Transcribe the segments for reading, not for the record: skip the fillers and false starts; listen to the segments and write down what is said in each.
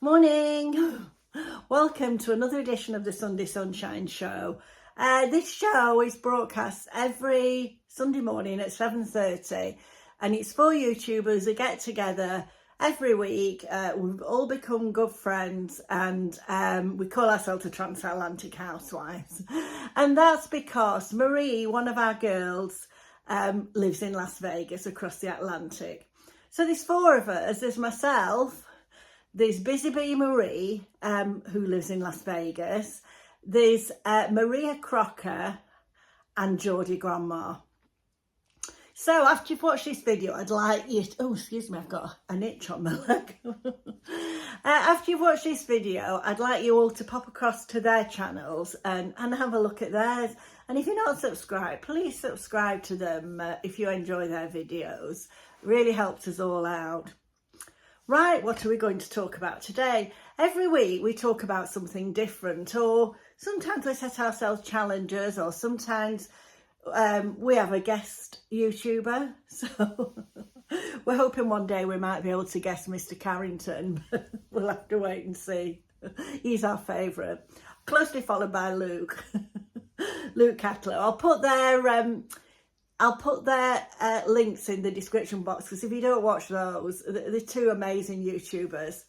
Morning. Welcome to another edition of the Sunday Sunshine Show. This show is broadcast every Sunday morning at 7:30 and it's for YouTubers that get together every week. We've all become good friends and we call ourselves the Transatlantic Housewives. And that's because Marie, one of our girls, lives in Las Vegas across the Atlantic. So there's four of us. There's myself, there's Busy Bee Marie, who lives in Las Vegas. There's Maria Crocker and Geordie Grandma. So after you've watched this video, I'd like you to, oh, excuse me, I've got an itch on my leg. After you've watched this video, I'd like you all to pop across to their channels and have a look at theirs. And if you're not subscribed, please subscribe to them if you enjoy their videos. It really helps us all out. Right, what are we going to talk about today? Every week we talk about something different, or sometimes we set ourselves challenges, or sometimes we have a guest YouTuber. So we're hoping one day we might be able to guest Mr. Carrington. We'll have to wait and see. He's our favourite. Closely followed by Luke. Luke Cattler. I'll put their links in the description box, because if you don't watch those, they're two amazing YouTubers.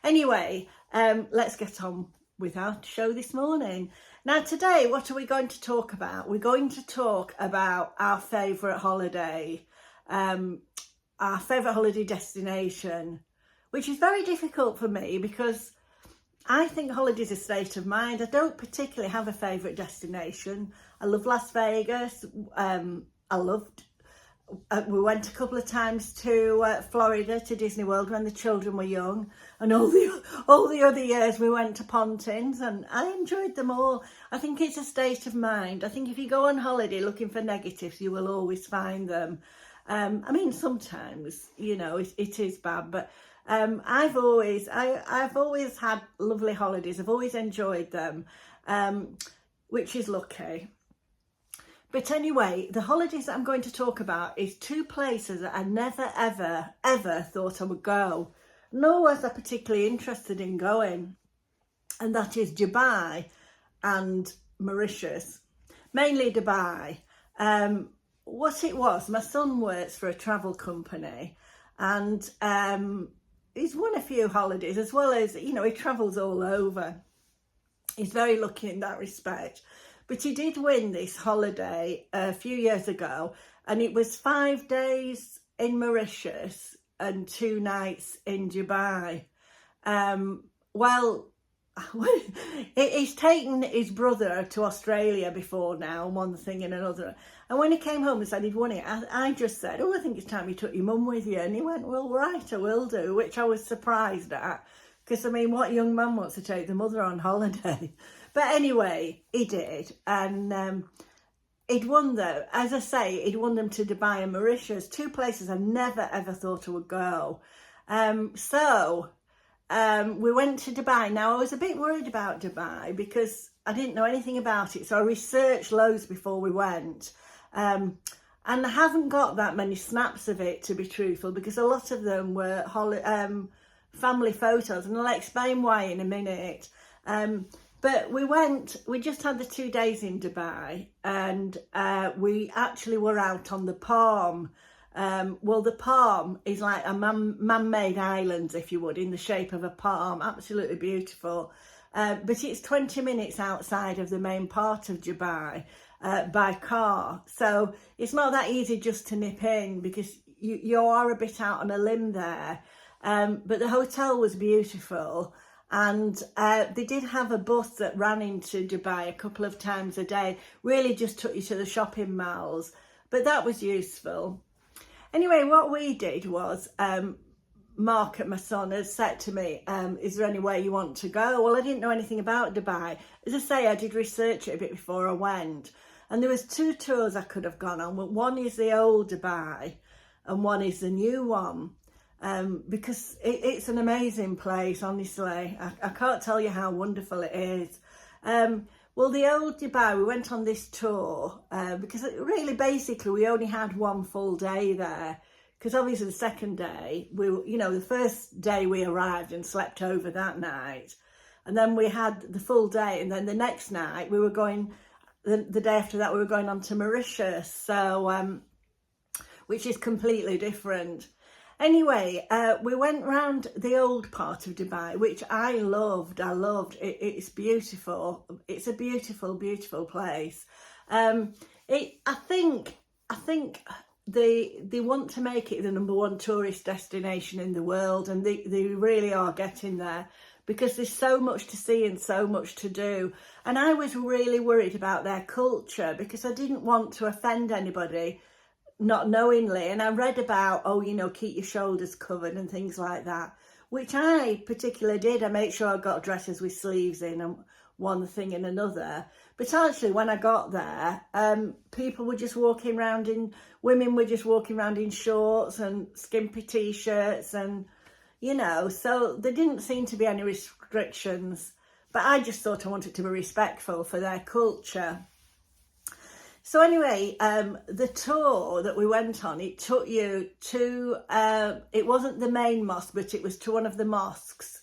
Anyway, let's get on with our show this morning. Now today, what are we going to talk about? We're going to talk about our favourite holiday, our favourite holiday destination, which is very difficult for me because I think holidays are a state of mind. I don't particularly have a favourite destination. I love Las Vegas. We went a couple of times to Florida, to Disney World when the children were young, and all the other years we went to Pontins, and I enjoyed them all. I think it's a state of mind. I think if you go on holiday looking for negatives, you will always find them. I mean, sometimes, you know, it is bad, but I've always had lovely holidays. I've always enjoyed them, which is lucky. But anyway, the holidays that I'm going to talk about is two places that I never, ever thought I would go. Nor was I particularly interested in going. And that is Dubai and Mauritius. Mainly Dubai. What it was, my son works for a travel company. And he's won a few holidays, as well as, you know, he travels all over. He's very lucky in that respect. But he did win this holiday a few years ago, and it was 5 days in Mauritius and 2 nights in Dubai. Well, he's taken his brother to Australia before now, one thing and another. And when he came home and said he'd won it, I just said, oh, I think it's time you took your mum with you. And he went, well, right, I will do, which I was surprised at. Because, I mean, what young man wants to take the mother on holiday? But anyway, he did. And he'd won them, as I say, he'd won them to Dubai and Mauritius, two places I never, ever thought I would go. So we went to Dubai. Now, I was a bit worried about Dubai because I didn't know anything about it. So I researched loads before we went. And I haven't got that many snaps of it, to be truthful, because a lot of them were family photos, and I'll explain why in a minute. But we just had the 2 days in Dubai, and we actually were out on the Palm. Well, the Palm is like a man-made island, if you would, in the shape of a palm, absolutely beautiful. But it's 20 minutes outside of the main part of Dubai by car. So it's not that easy just to nip in, because you are a bit out on a limb there. But the hotel was beautiful, and they did have a bus that ran into Dubai a couple of times a day, really just took you to the shopping malls, but that was useful. Anyway, what we did was, Mark, my son, has said to me, is there anywhere you want to go? Well, I didn't know anything about Dubai. As I say, I did research it a bit before I went, and there was 2 tours I could have gone on. One is the old Dubai and one is the new one. Because it's an amazing place, honestly. I can't tell you how wonderful it is. Well, the old Dubai, we went on this tour because really basically we only had 1 full day there, because obviously the second day, the first day we arrived and slept over that night, and then we had the full day, and then the next night we were going, the day after that we were going on to Mauritius, so which is completely different. Anyway, we went round the old part of Dubai, which I loved. It's beautiful. It's a beautiful, beautiful place. I think they want to make it the #1 tourist destination in the world, and they really are getting there, because there's so much to see and so much to do. And I was really worried about their culture, because I didn't want to offend anybody not knowingly. And I read about, keep your shoulders covered and things like that, which I particularly did. I made sure I got dresses with sleeves in and one thing and another. But actually, when I got there, people were just walking around women were just walking around in shorts and skimpy t-shirts, and so there didn't seem to be any restrictions. But I just thought I wanted to be respectful for their culture. So anyway, the tour that we went on, it took you to, it wasn't the main mosque, but it was to one of the mosques.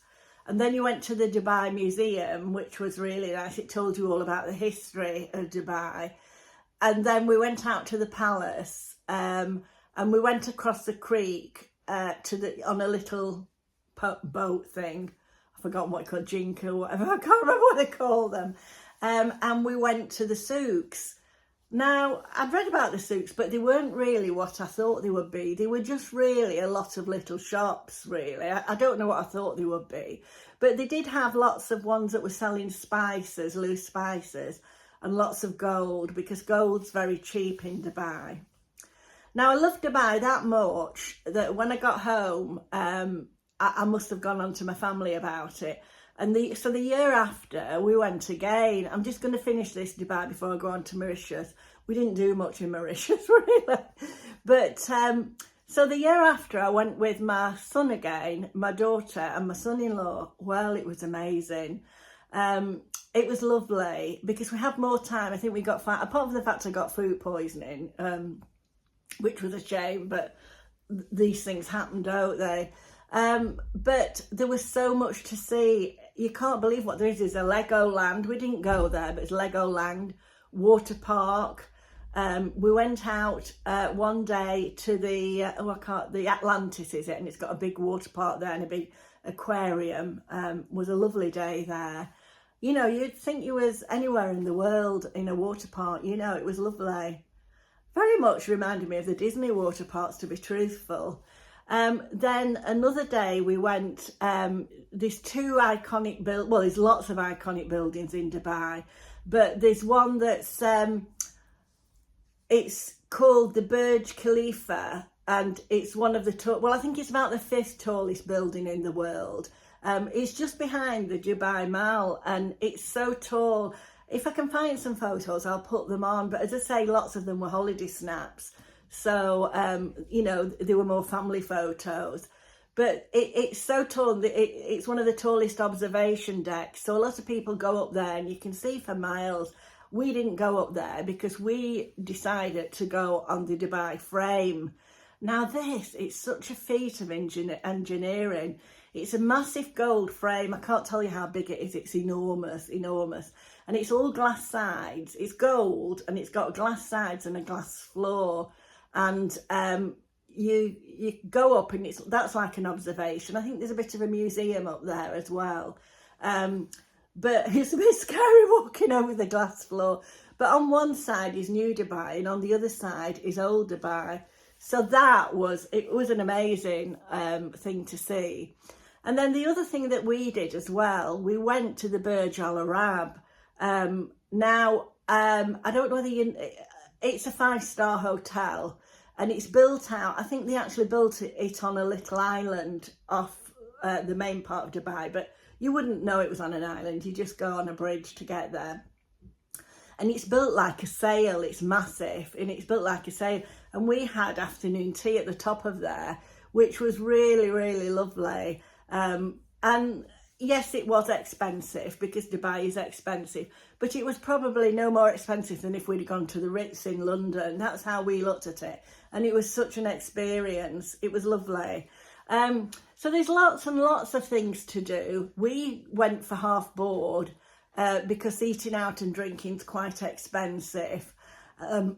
And then you went to the Dubai Museum, which was really nice. It told you all about the history of Dubai. And then we went out to the palace, and we went across the creek on a little boat thing. I've forgotten what it's called, jink or whatever. I can't remember what they call them. And we went to the souks. Now, I'd read about the souks, but they weren't really what I thought they would be. They were just really a lot of little shops, really. I don't know what I thought they would be. But they did have lots of ones that were selling spices, loose spices, and lots of gold, because gold's very cheap in Dubai. Now, I love Dubai that much that when I got home, I must have gone on to my family about it. And so the year after, we went again. I'm just going to finish this Dubai before I go on to Mauritius. We didn't do much in Mauritius, really. But so the year after, I went with my son again, my daughter and my son-in-law. Well, it was amazing. It was lovely because we had more time. I think we got, apart from the fact I got food poisoning, which was a shame, but these things happen, don't they? But there was so much to see. You can't believe what there is. There's a Lego land. We didn't go there, but it's Lego land, water park. We went out one day to the Atlantis, is it? And it's got a big water park there and a big aquarium. Was a lovely day there. You'd think you was anywhere in the world in a water park. It was lovely. Very much reminded me of the Disney water parks, to be truthful. Then another day we went, there's two iconic there's lots of iconic buildings in Dubai, but there's one that's, it's called the Burj Khalifa, and it's one of the, I think it's about the 5th tallest building in the world. It's just behind the Dubai Mall, and it's so tall. If I can find some photos, I'll put them on, but as I say, lots of them were holiday snaps. So, there were more family photos, but it's so tall. It's one of the tallest observation decks. So a lot of people go up there and you can see for miles. We didn't go up there because we decided to go on the Dubai frame. Now it's such a feat of engineering. It's a massive gold frame. I can't tell you how big it is. It's enormous, enormous. And it's all glass sides. It's gold and it's got glass sides and a glass floor. And you go up and that's like an observation. I think there's a bit of a museum up there as well. But it's a bit scary walking over the glass floor. But on one side is New Dubai and on the other side is Old Dubai. So it was an amazing thing to see. And then the other thing that we did as well, we went to the Burj Al Arab. Now, I don't know whether it's a 5-star hotel and it's built out. I think they actually built it on a little island off the main part of Dubai, but you wouldn't know it was on an island. You just go on a bridge to get there. And it's built like a sail. It's massive and it's built like a sail. And we had afternoon tea at the top of there, which was really, really lovely. And, yes, it was expensive because Dubai is expensive, but it was probably no more expensive than if we'd gone to the Ritz in London. That's how we looked at it. And it was such an experience. It was lovely. So there's lots and lots of things to do. We went for half board because eating out and drinking's quite expensive.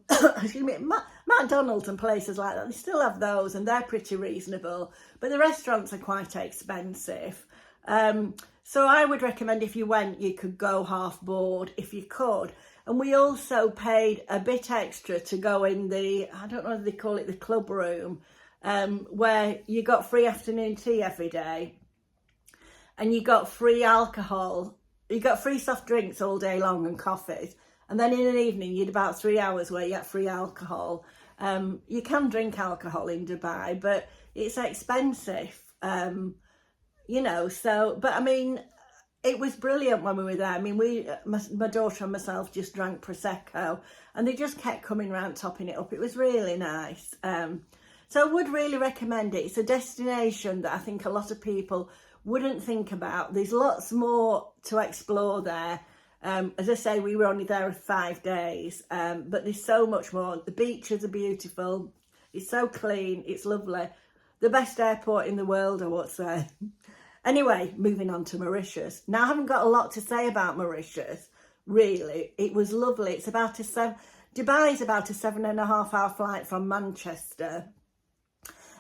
Excuse me, McDonald's and places like that, they still have those and they're pretty reasonable, but the restaurants are quite expensive. So I would recommend if you went, you could go half board if you could. And we also paid a bit extra to go in the, I don't know if they call it the club room, where you got free afternoon tea every day and you got free alcohol, you got free soft drinks all day long and coffees. And then in an evening, you'd about 3 hours where you get free alcohol. You can drink alcohol in Dubai, but it's expensive, you know, so, but I mean, it was brilliant when we were there. I mean, my daughter and myself just drank Prosecco and they just kept coming round topping it up. It was really nice. So I would really recommend it. It's a destination that I think a lot of people wouldn't think about. There's lots more to explore there. As I say, we were only there for 5 days, but there's so much more. The beaches are beautiful. It's so clean. It's lovely. The best airport in the world, I would say. Anyway, moving on to Mauritius. Now, I haven't got a lot to say about Mauritius, really. It was lovely. It's about Dubai is about a 7.5-hour flight from Manchester.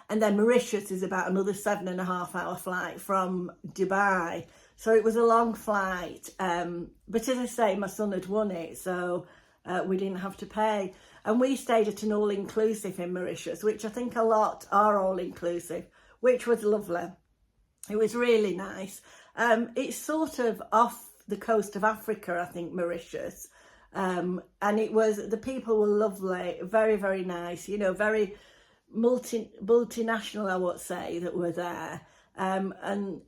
And then Mauritius is about another 7.5-hour flight from Dubai. So it was a long flight. But as I say, my son had won it, so we didn't have to pay. And we stayed at an all-inclusive in Mauritius, which I think a lot are all-inclusive, which was lovely. It was really nice. It's sort of off the coast of Africa, I think, Mauritius. And the people were lovely, very, very nice, you know, very multinational, I would say, that were there. And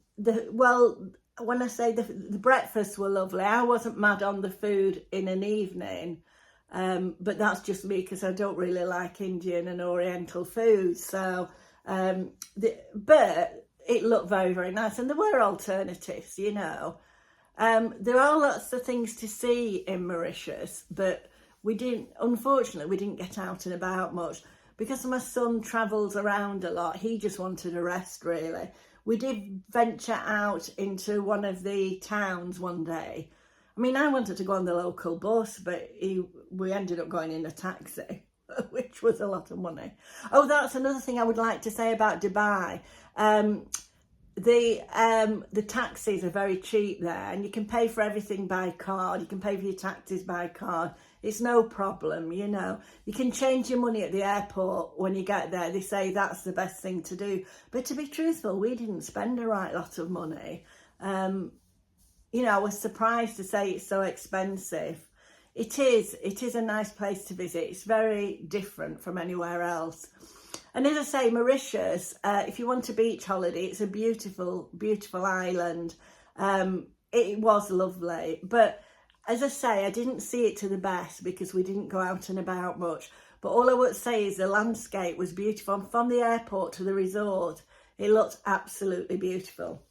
when I say the breakfasts were lovely, I wasn't mad on the food in an evening. But that's just me because I don't really like Indian and Oriental food. So, but it looked very, very nice. And there were alternatives, you know. There are lots of things to see in Mauritius, but unfortunately, we didn't get out and about much. Because my son travels around a lot, he just wanted a rest, really. We did venture out into one of the towns one day. I mean, I wanted to go on the local bus, but we ended up going in a taxi, which was a lot of money. Oh, that's another thing I would like to say about Dubai. The taxis are very cheap there, and you can pay for everything by card. You can pay for your taxis by card. It's no problem, you know. You can change your money at the airport when you get there. They say that's the best thing to do. But to be truthful, we didn't spend a right lot of money. You know, I was surprised to say it's so expensive. It is a nice place to visit. It's very different from anywhere else. And as I say, Mauritius, if you want a beach holiday, it's a beautiful, beautiful island. It was lovely. But as I say, I didn't see it to the best because we didn't go out and about much. But all I would say is the landscape was beautiful. From the airport to the resort, it looked absolutely beautiful.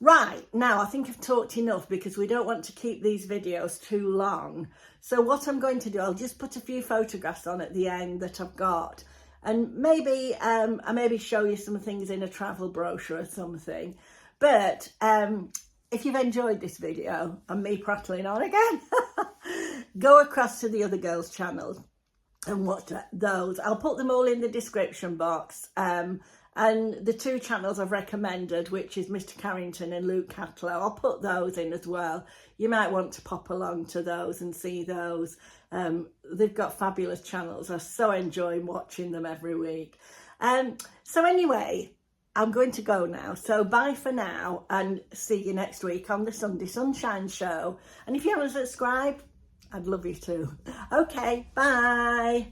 Right, now I think I've talked enough because we don't want to keep these videos too long. So what I'm going to do, I'll just put a few photographs on at the end that I've got. And maybe I maybe show you some things in a travel brochure or something. But if you've enjoyed this video and me prattling on again, go across to the other girls' channels and watch those. I'll put them all in the description box. And the 2 channels I've recommended, which is Mr. Carrington and Luke Catlow, I'll put those in as well. You might want to pop along to those and see those. They've got fabulous channels. I so enjoy watching them every week. So anyway, I'm going to go now. So bye for now and see you next week on the Sunday Sunshine Show. And if you haven't subscribed, I'd love you to. Okay, bye.